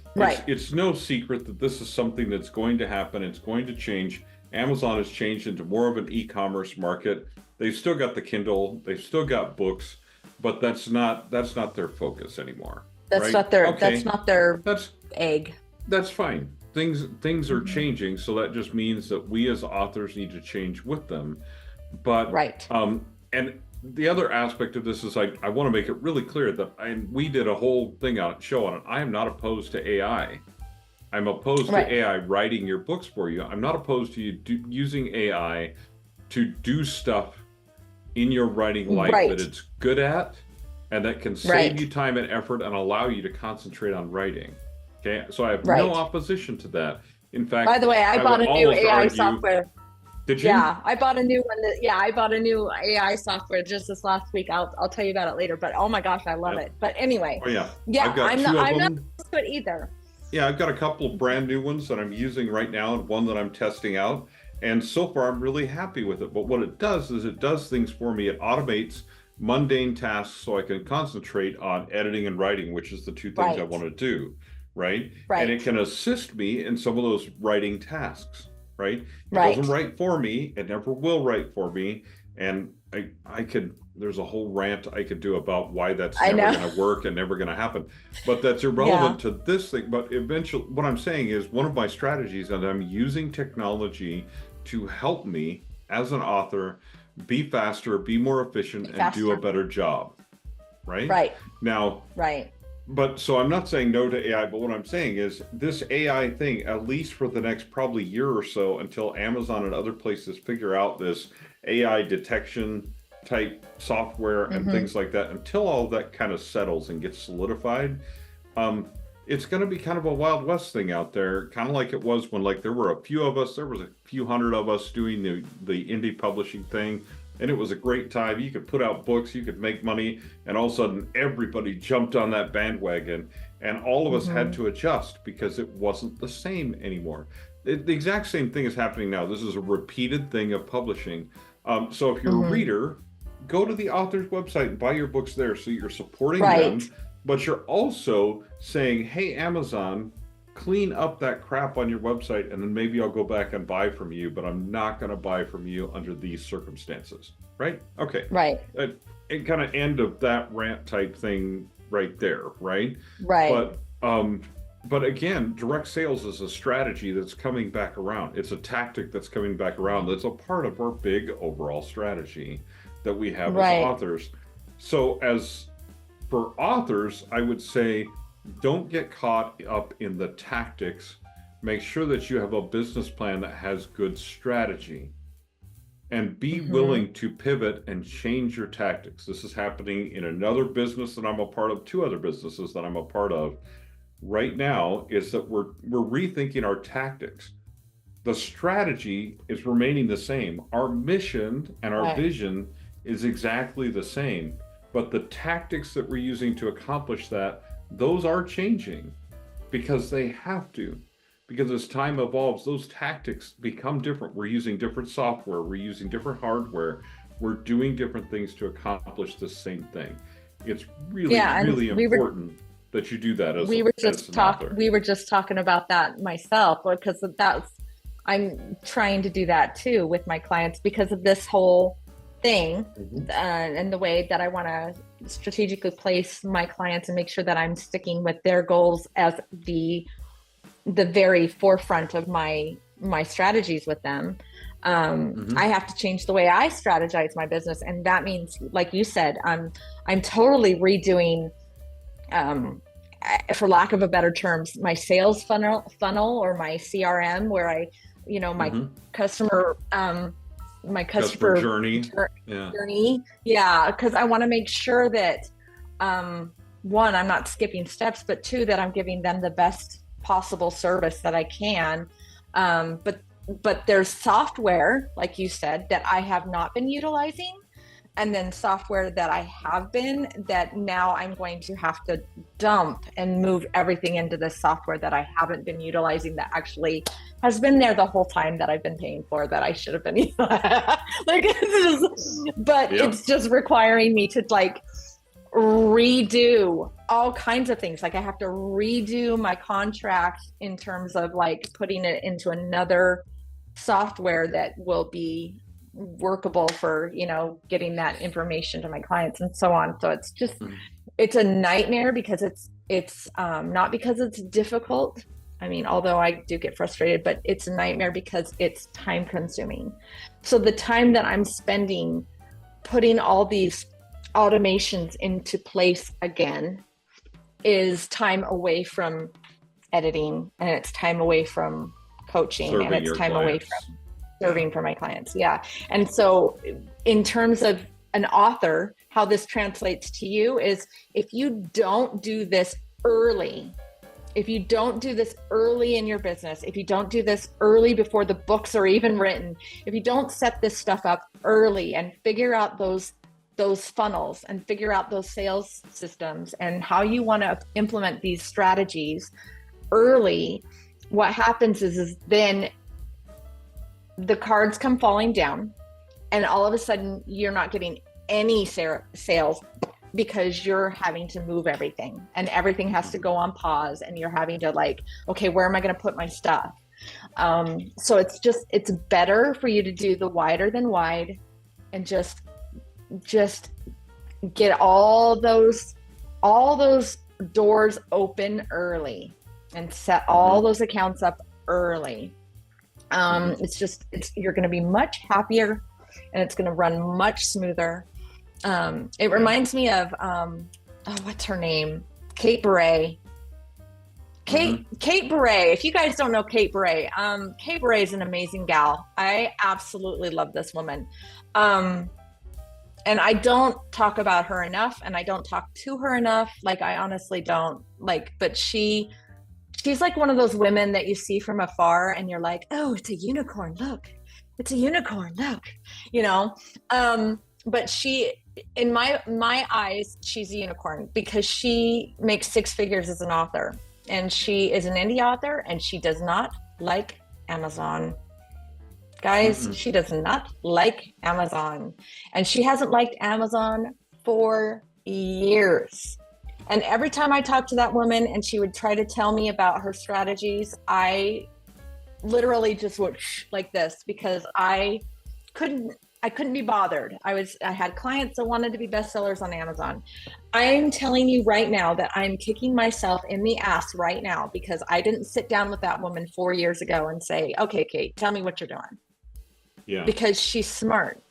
It's no secret that this is something that's going to happen. It's going to change. Amazon has changed into more of an e-commerce market. They've still got the Kindle. They've still got books, but that's not their focus anymore. That's not their egg. That's fine. Things are changing, so that just means that we as authors need to change with them. But and the other aspect of this is I want to make it really clear that we did a whole show on it. I am not opposed to AI. I'm opposed to AI writing your books for you. I'm not opposed to you using AI to do stuff in your writing life that it's good at and that can save you time and effort and allow you to concentrate on writing. Okay, so I have no opposition to that. In fact, by the way, I bought a new AI software. Did you? Yeah, I bought a new one. I bought a new AI software just this last week. I'll tell you about it later. But oh my gosh, I love it. But anyway, I'm not opposed to it either. Yeah, I've got a couple of brand new ones that I'm using right now, and one that I'm testing out. And so far, I'm really happy with it. But what it does is it does things for me. It automates mundane tasks so I can concentrate on editing and writing, which is the two things I want to do. Right. And it can assist me in some of those writing tasks. right? It Right. doesn't write for me. It never will write for me. And I could, there's a whole rant I could do about why that's never going to work and never going to happen. But that's irrelevant to this thing. But eventually, what I'm saying is one of my strategies, and I'm using technology to help me as an author be faster, be more efficient, and do a better job. Right? Right. Now, right. But so I'm not saying no to AI, but what I'm saying is this AI thing, at least for the next probably year or so, until Amazon and other places figure out this AI detection type software and things like that, until all that kind of settles and gets solidified, it's going to be kind of a Wild West thing out there, kind of like it was when like there were a few of us, there was a few hundred of us doing the indie publishing thing. And it was a great time. You could put out books, you could make money, and all of a sudden everybody jumped on that bandwagon, and all of us had to adjust because it wasn't the same anymore. The exact same thing is happening now. This is a repeated thing of publishing. So if you're a reader, go to the author's website and buy your books there. So you're supporting them, but you're also saying, hey, Amazon, clean up that crap on your website, and then maybe I'll go back and buy from you, but I'm not going to buy from you under these circumstances. Right? Okay. Right. And kind of end of that rant type thing right there. Right. Right. But again, direct sales is a strategy that's coming back around. It's a tactic that's coming back around. That's a part of our big overall strategy that we have as authors. So as for authors, I would say, don't get caught up in the tactics. Make sure that you have a business plan that has good strategy, and be willing to pivot and change your tactics. This is happening in another business that I'm a part of, 2 other businesses that I'm a part of right now, is that we're rethinking our tactics. The strategy is remaining the same. Our mission and our vision is exactly the same, but the tactics that we're using to accomplish that, those are changing because they have to. Because as time evolves, those tactics become different. We're using different software, we're using different hardware, we're doing different things to accomplish the same thing. It's really, really important that you do that as we were just talking about that myself, because I'm trying to do that too with my clients because of this whole thing, and the way that I want to strategically place my clients and make sure that I'm sticking with their goals as the very forefront of my strategies with them. I have to change the way I strategize my business, and that means, like you said, I'm totally redoing, for lack of a better terms, my sales funnel or my CRM, where I, my customer journey. Because I want to make sure that, 1, I'm not skipping steps, but 2, that I'm giving them the best possible service that I can. But there's software, like you said, that I have not been utilizing, and then software that I have been, that now I'm going to have to dump and move everything into this software that I haven't been utilizing, that actually has been there the whole time that I've been paying for, that I should have been it's just requiring me to redo all kinds of things. Like I have to redo my contract in terms of putting it into another software that will be workable for, getting that information to my clients and so on. So it's just, it's a nightmare because it's not because it's difficult. I mean, although I do get frustrated, but it's a nightmare because it's time consuming. So the time that I'm spending putting all these automations into place again is time away from editing, and it's time away from coaching, and it's time away from serving for my clients. Yeah. And so in terms of an author, how this translates to you is, if you don't do this early, if you don't do this early in your business, if you don't do this early before the books are even written, if you don't set this stuff up early and figure out those funnels and figure out those sales systems and how you want to implement these strategies early, what happens is then the cards come falling down, and all of a sudden you're not getting any sales because you're having to move everything, and everything has to go on pause, and you're having to okay, where am I going to put my stuff? So it's better for you to do the wider than wide and just get all those doors open early and set all those accounts up early. You're going to be much happier and it's going to run much smoother. It reminds me of, what's her name? Kate Beret. Kate Beret. If you guys don't know Kate Beret, Kate Beret is an amazing gal. I absolutely love this woman. And I don't talk about her enough and I don't talk to her enough. Like, I honestly don't but she's like one of those women that you see from afar and you're like, oh, it's a unicorn. Look, it's a unicorn. Look, but she, in my eyes, she's a unicorn because she makes 6 figures as an author and she is an indie author and she does not like Amazon. Guys, she does not like Amazon and she hasn't liked Amazon for years. And every time I talked to that woman and she would try to tell me about her strategies, I literally just went like this because I couldn't be bothered. I had clients that wanted to be bestsellers on Amazon. I'm telling you right now that I'm kicking myself in the ass right now because I didn't sit down with that woman 4 years ago and say, okay, Kate, tell me what you're doing. Yeah. Because she's smart,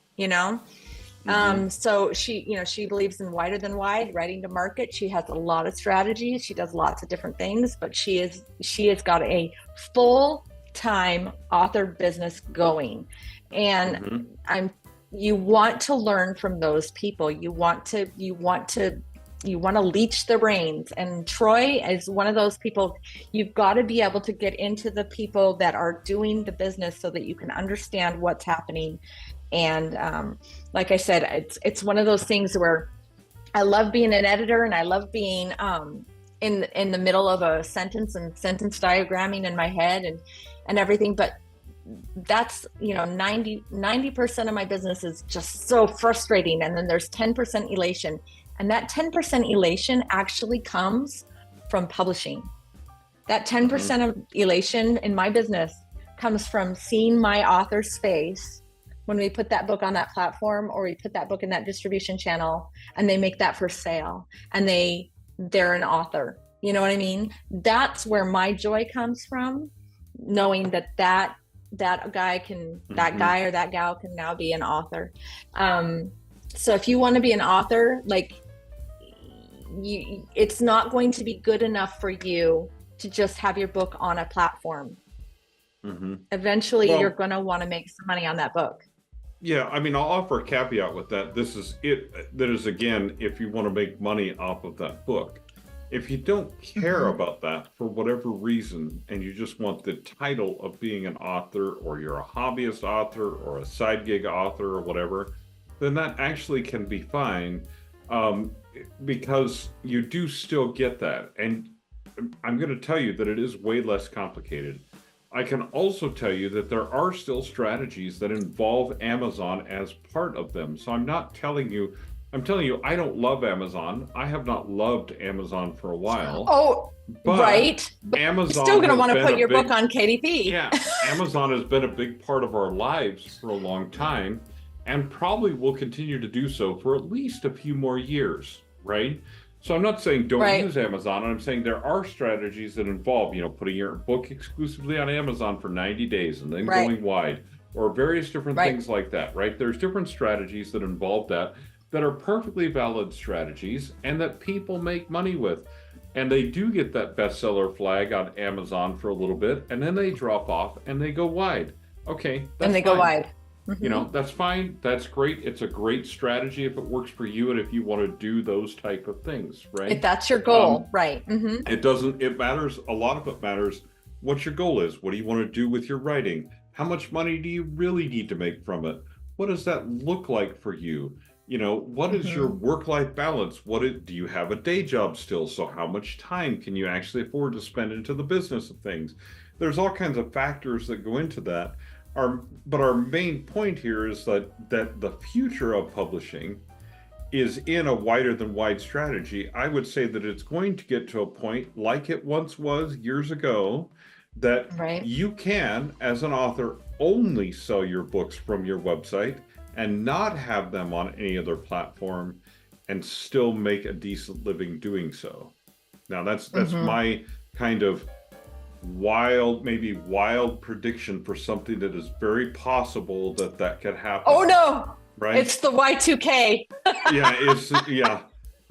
So she believes in wider than wide, writing to market. She has a lot of strategies. She does lots of different things, but she has got a full-time author business going. And you want to learn from those people. You want to leech their brains. And Troy is one of those people. You've got to be able to get into the people that are doing the business so that you can understand what's happening. And like I said, it's one of those things where I love being an editor and I love being in the middle of a sentence and sentence diagramming in my head and everything. But that's 90% of my business is just so frustrating. And then there's 10% elation. And that 10% elation actually comes from publishing. That 10% of elation in my business comes from seeing my author's face when we put that book on that platform or we put that book in that distribution channel and they make that for sale and they're an author. You know what I mean? That's where my joy comes from, knowing that guy or that gal can now be an author. So if you want to be an author, it's not going to be good enough for you to just have your book on a platform. Eventually you're going to want to make some money on that book. Yeah, I mean, I'll offer a caveat with that. This is it. That is, again, if you want to make money off of that book. If you don't care about that for whatever reason, and you just want the title of being an author, or you're a hobbyist author, or a side gig author, or whatever, then that actually can be fine, because you do still get that. And I'm going to tell you that it is way less complicated. I can also tell you that there are still strategies that involve Amazon as part of them. So I'm telling you, I don't love Amazon. I have not loved Amazon for a while. Oh, but right. But Amazon you're still going to want to put your book on KDP. Yeah, Amazon has been a big part of our lives for a long time and probably will continue to do so for at least a few more years, right? So I'm not saying don't use Amazon. I'm saying there are strategies that involve, putting your book exclusively on Amazon for 90 days and then going wide, or various different things like that, right? There's different strategies that involve that are perfectly valid strategies and that people make money with. And they do get that bestseller flag on Amazon for a little bit, and then they drop off and they go wide. Okay, that's fine. Go wide. That's fine. That's great. It's a great strategy if it works for you and if you want to do those type of things, right? If that's your goal, right. It matters. A lot of it matters what your goal is. What do you want to do with your writing? How much money do you really need to make from it? What does that look like for you? What is your work-life balance? Do you have a day job still? So how much time can you actually afford to spend into the business of things? There's all kinds of factors that go into that. But our main point here is that the future of publishing is in a wider than wide strategy. I would say that it's going to get to a point like it once was years ago, that you can, as an author, only sell your books from your website and not have them on any other platform and still make a decent living doing so. Now that's my kind of maybe wild prediction for something that is very possible that could happen. Oh no, right? It's the Y2K. Yeah.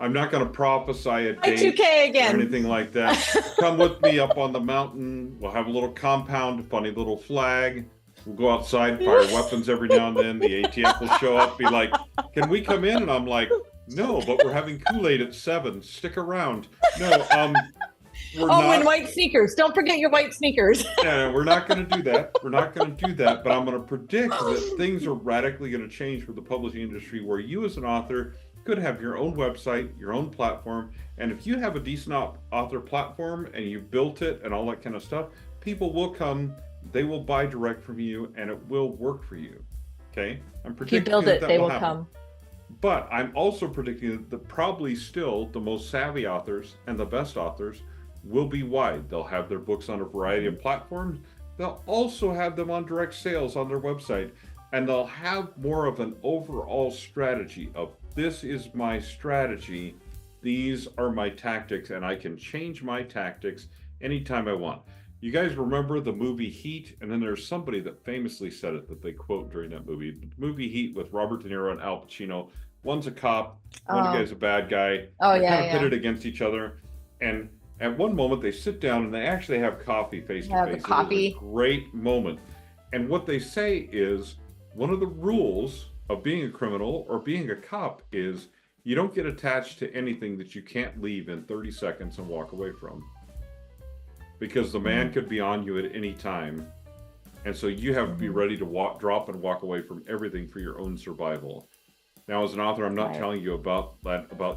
I'm not going to prophesy a date Y2K again. or anything like that. Come with me up on the mountain. We'll have a little compound, a funny little flag. We'll go outside, fire weapons every now and then. The ATF will show up, be like, "Can we come in?" And I'm like, "No, but we're having Kool-Aid at 7. Stick around." No, and white sneakers. Don't forget your white sneakers. Yeah, we're not going to do that. We're not going to do that. But I'm going to predict that things are radically going to change for the publishing industry, where you as an author could have your own website, your own platform, and if you have a decent author platform and you built it and all that kind of stuff, people will come, they will buy direct from you, and it will work for you. Okay, I'm predicting if you build it, they will come. But I'm also predicting that probably still the most savvy authors and the best authors will be wide. They'll have their books on a variety of platforms. They'll also have them on direct sales on their website, and they'll have more of an overall strategy of, this is my strategy, these are my tactics, and I can change my tactics anytime I want. You guys remember the movie Heat? And then there's somebody that famously said it that they quote during that movie. The movie Heat with Robert De Niro and Al Pacino. One's a cop, one guy's a bad guy. They're kind of pitted against each other. And at one moment they sit down and they actually have coffee face to face. It's a great moment. And what they say is, one of the rules of being a criminal or being a cop is you don't get attached to anything that you can't leave in 30 seconds and walk away from. Because the man could be on you at any time. And so you have to be ready to drop and walk away from everything for your own survival. Now, as an author, I'm not telling you about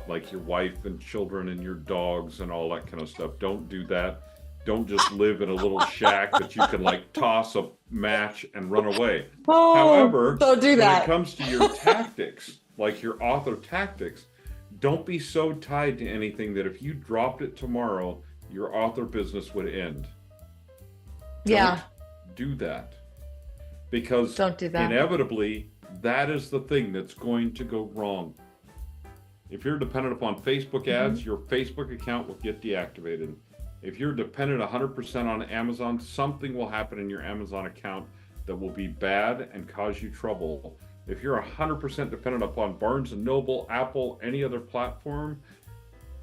like your wife and children and your dogs and all that kind of stuff. Don't do that. Don't just live in a little shack that you can like toss a match and run away. However, don't do that. When it comes to your tactics, like your author tactics, don't be so tied to anything that if you dropped it tomorrow, your author business would end. Don't do that. Because don't do that. Inevitably, that is the thing that's going to go wrong. If you're dependent upon Facebook ads, your Facebook account will get deactivated. If you're dependent 100% on Amazon, something will happen in your Amazon account that will be bad and cause you trouble. If you're 100% dependent upon Barnes & Noble, Apple, any other platform,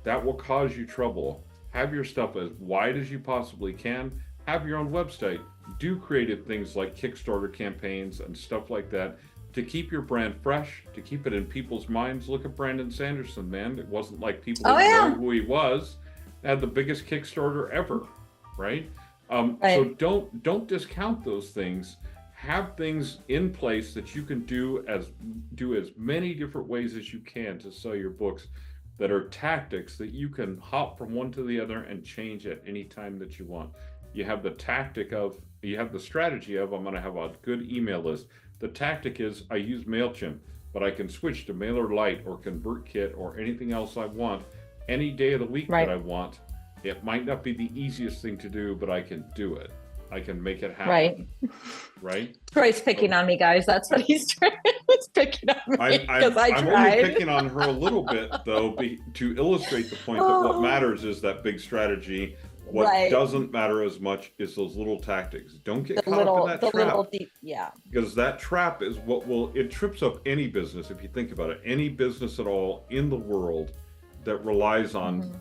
that will cause you trouble. Have your stuff as wide as you possibly can. Have your own website. Do creative things like Kickstarter campaigns and stuff like that to keep your brand fresh, to keep it in people's minds. Look at Brandon Sanderson, man. It wasn't like people didn't know who he was. Had the biggest Kickstarter ever, right? So don't discount those things. Have things in place that you can do as many different ways as you can to sell your books that are tactics that you can hop from one to the other and change at any time that you want. You have the strategy of, I'm going to have a good email list. The tactic is, I use MailChimp, but I can switch to MailerLite or ConvertKit or anything else I want any day of the week that I want. It might not be the easiest thing to do, but I can do it. I can make it happen. Right? Troy's picking on me, guys. That's what he's trying. He's picking on me because I'm only picking on her a little bit, though, to illustrate the point that what matters is that big strategy. What doesn't matter as much is those little tactics. Don't get caught up in that trap. Because that trap is it trips up any business, if you think about it. Any business at all in the world that relies on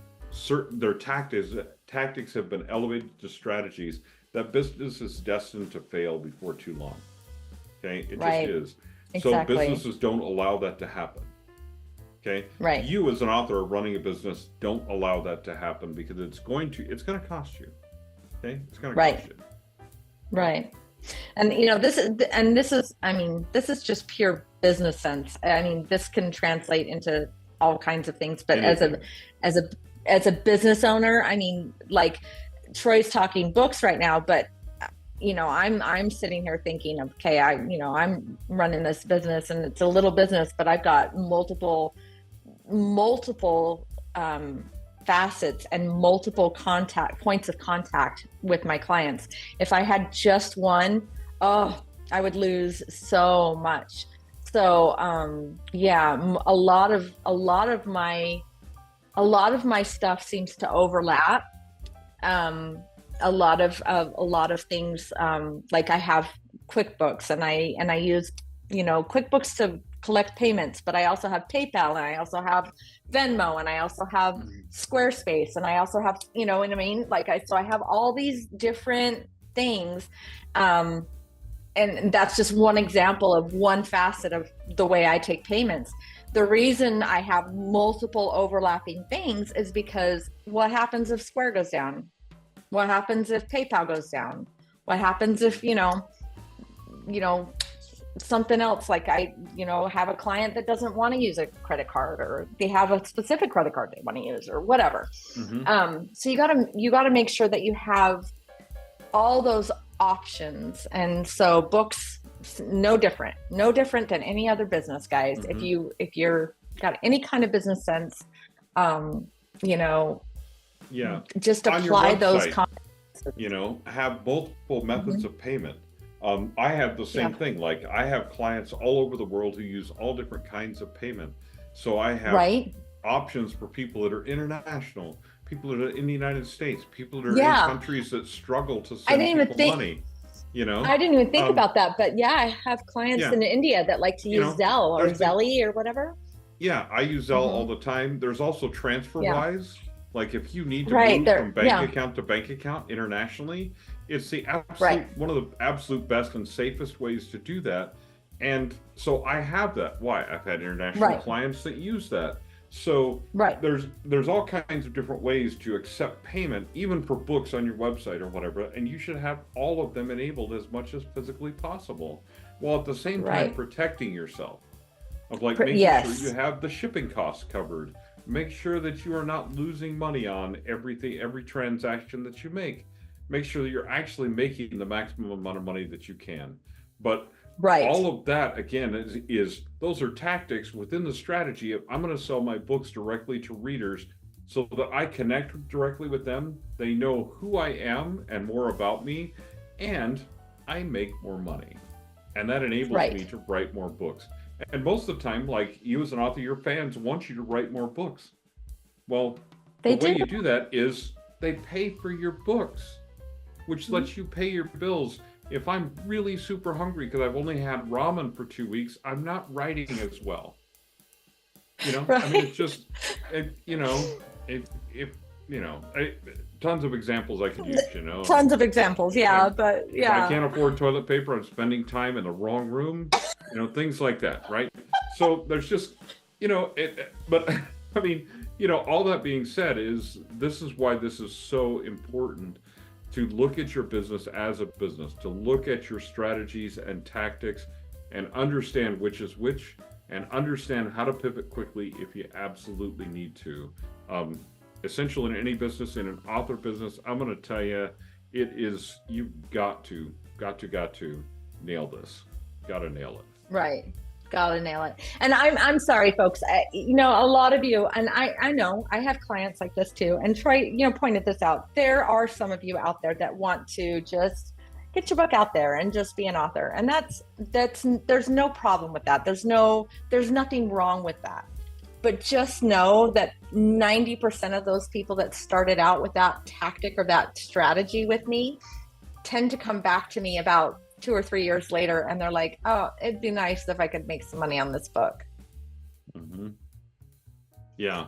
their tactics have been elevated to strategies. That business is destined to fail before too long. Okay, it just is. Exactly. So businesses don't allow that to happen. Okay, you as an author are running a business, don't allow that to happen, because it's going to cost you. Okay, it's going to cost you. Right. And this is just pure business sense. I mean, this can translate into all kinds of things, but as a business owner, I mean, like Troy's talking books right now, but I'm sitting here thinking, okay, I'm running this business and it's a little business, but I've got multiple facets and multiple points of contact with my clients. If I had just one, I would lose so much. So a lot of my stuff seems to overlap. A lot of things, like I have QuickBooks, and I use, QuickBooks to collect payments, but I also have PayPal, and I also have Venmo, and I also have Squarespace, and I also have, you know what I mean? So I have all these different things. And that's just one example of one facet of the way I take payments. The reason I have multiple overlapping things is because what happens if Square goes down? What happens if PayPal goes down? What happens if, something else, like I, have a client that doesn't want to use a credit card, or they have a specific credit card they want to use, or whatever. So you gotta make sure that you have all those options. And so books, no different than any other business, guys. If you're got any kind of business sense, just apply those concepts. Have multiple methods of payment. I have the same thing. Like, I have clients all over the world who use all different kinds of payment. So I have options for people that are international, people that are in the United States, people that are in countries that struggle to send people money. I didn't even think about that, but I have clients in India that like to use Zelle or Zelly or whatever. Yeah, I use Zelle all the time. There's also TransferWise. Like, if you need to move from bank account to bank account internationally, it's the absolute one of the absolute best and safest ways to do that. And so I have that. Why? I've had international clients that use that. So there's all kinds of different ways to accept payment, even for books on your website or whatever, and you should have all of them enabled as much as physically possible, while at the same time protecting yourself. Of like making sure you have the shipping costs covered. Make sure that you are not losing money on everything, every transaction that you make. Make sure that you're actually making the maximum amount of money that you can. But all of that, again, is those are tactics within the strategy of, I'm going to sell my books directly to readers so that I connect directly with them. They know who I am and more about me, and I make more money. And that enables me to write more books. And most of the time, like, you as an author, your fans want you to write more books. Well, the way you do that is they pay for your books, which lets you pay your bills. If I'm really super hungry because I've only had ramen for 2 weeks, I'm not writing as well. I mean, it's just, tons of examples I could use, Tons of examples, but if I can't afford toilet paper, I'm spending time in the wrong room, things like that, right? So there's just, but I mean, all that being said, this is why this is so important, to look at your business as a business, to look at your strategies and tactics and understand which is which, and understand how to pivot quickly if you absolutely need to. Essential in any business, in an author business, I'm going to tell you, you've got to nail this. Got to nail it. Right. Gotta nail it. And I'm sorry, folks. A lot of you, and I know I have clients like this too. And Troy, pointed this out. There are some of you out there that want to just get your book out there and just be an author. And there's no problem with that. There's nothing wrong with that. But just know that 90% of those people that started out with that tactic or that strategy with me tend to come back to me about 2 or 3 years later, and they're like, oh, it'd be nice if I could make some money on this book.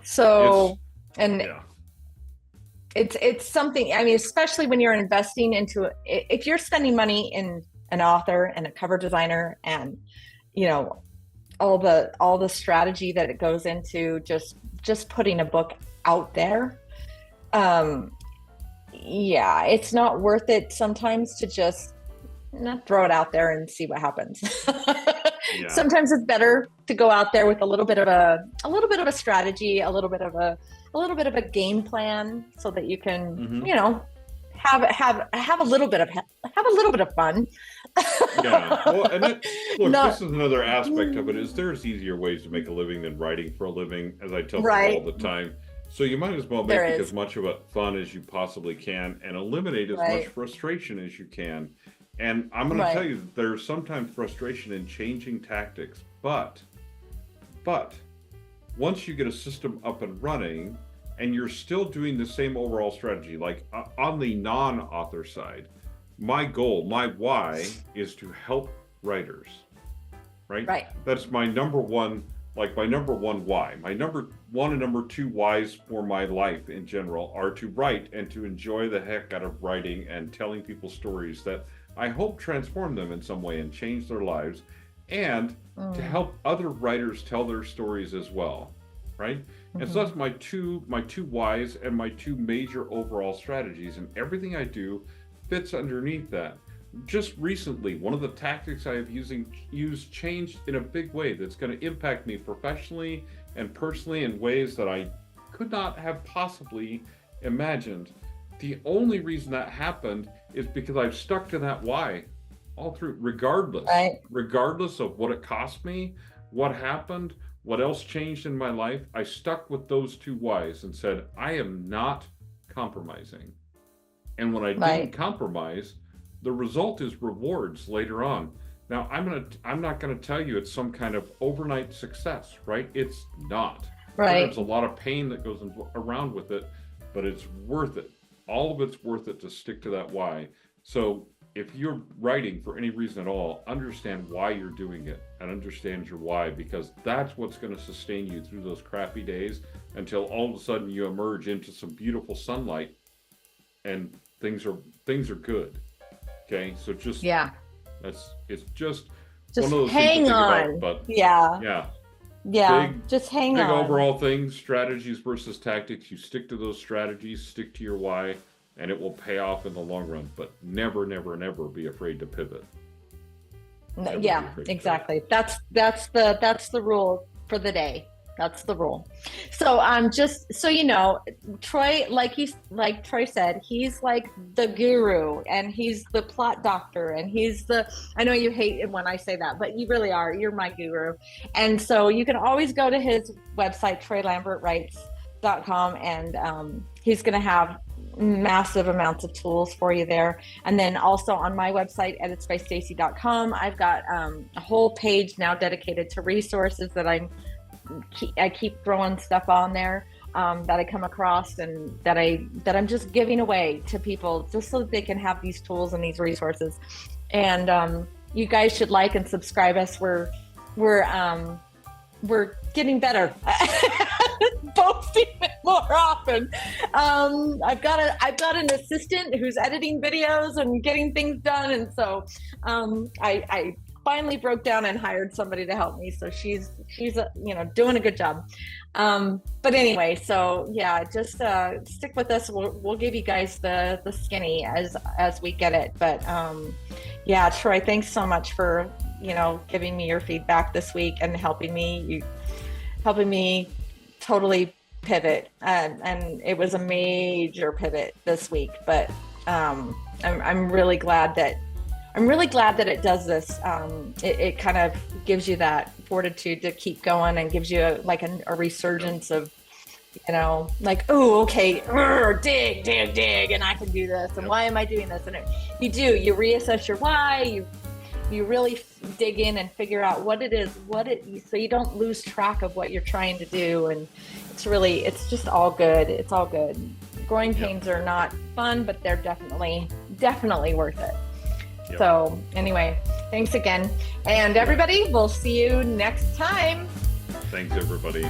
So it's something, I mean, especially when you're investing into, if you're spending money in an author and a cover designer and all the strategy that it goes into just putting a book out there, it's not worth it sometimes to just not throw it out there and see what happens. Sometimes it's better to go out there with a little bit of a strategy, a little bit of a game plan, so that you can have a little bit of fun. Well, and this is another aspect of it, is there's easier ways to make a living than writing for a living, as I tell people all the time. So you might as well make it as much of a fun as you possibly can and eliminate as much frustration as you can. And I'm going to tell you that there's sometimes frustration in changing tactics, but once you get a system up and running and you're still doing the same overall strategy, like on the non-author side, my goal, my why is to help writers, right? That's my number one, like my number one why. My number one and number two whys for my life in general are to write and to enjoy the heck out of writing and telling people stories that I hope transform them in some way and change their lives, and to help other writers tell their stories as well, right? And so that's my two whys and my two major overall strategies, and everything I do fits underneath that. Just recently, one of the tactics I have used changed in a big way that's going to impact me professionally and personally in ways that I could not have possibly imagined. The only reason that happened is because I've stuck to that why all through, regardless of what it cost me, what happened, what else changed in my life. I stuck with those two whys and said, I am not compromising. And when I didn't compromise, the result is rewards later on. Now, I'm not gonna tell you it's some kind of overnight success, right? It's not. There's a lot of pain that goes around with it, but it's worth it. All of it's worth it to stick to that why. So if you're writing for any reason at all, understand why you're doing it and understand your why, because that's what's going to sustain you through those crappy days until all of a sudden you emerge into some beautiful sunlight and things are good. Okay, so just it's just one of those hang things on. About, but just hang on. Big overall things, strategies versus tactics. You stick to those strategies, stick to your why, and it will pay off in the long run. But never, never, never be afraid to pivot. Exactly. That's the rule for the day. That's the rule. So just so you know, Troy, like Troy said, he's like the guru and he's the plot doctor and he's I know you hate it when I say that, but you really are. You're my guru. And so you can always go to his website, TroyLambertWrites.com, and he's going to have massive amounts of tools for you there. And then also on my website, editsbystacey.com, I've got a whole page now dedicated to resources that I keep throwing stuff on there that I come across and that I'm just giving away to people just so that they can have these tools and these resources. And you guys should like and subscribe us. We're getting better. Posting it more often. I've got an assistant who's editing videos and getting things done, and so I finally broke down and hired somebody to help me. So she's doing a good job. But anyway, so yeah, just stick with us. We'll give you guys the skinny as we get it. But yeah, Troy, thanks so much for giving me your feedback this week and helping me totally pivot. And it was a major pivot this week. But I'm really glad that it does this. It kind of gives you that fortitude to keep going and gives you a resurgence of, like, oh, okay, dig, and I can do this. And why am I doing this? And you reassess your why, you really dig in and figure out what it is, so you don't lose track of what you're trying to do. And it's just all good. It's all good. Growing pains are not fun, but they're definitely worth it. Yep. So anyway, thanks again. And everybody, we'll see you next time. Thanks, everybody.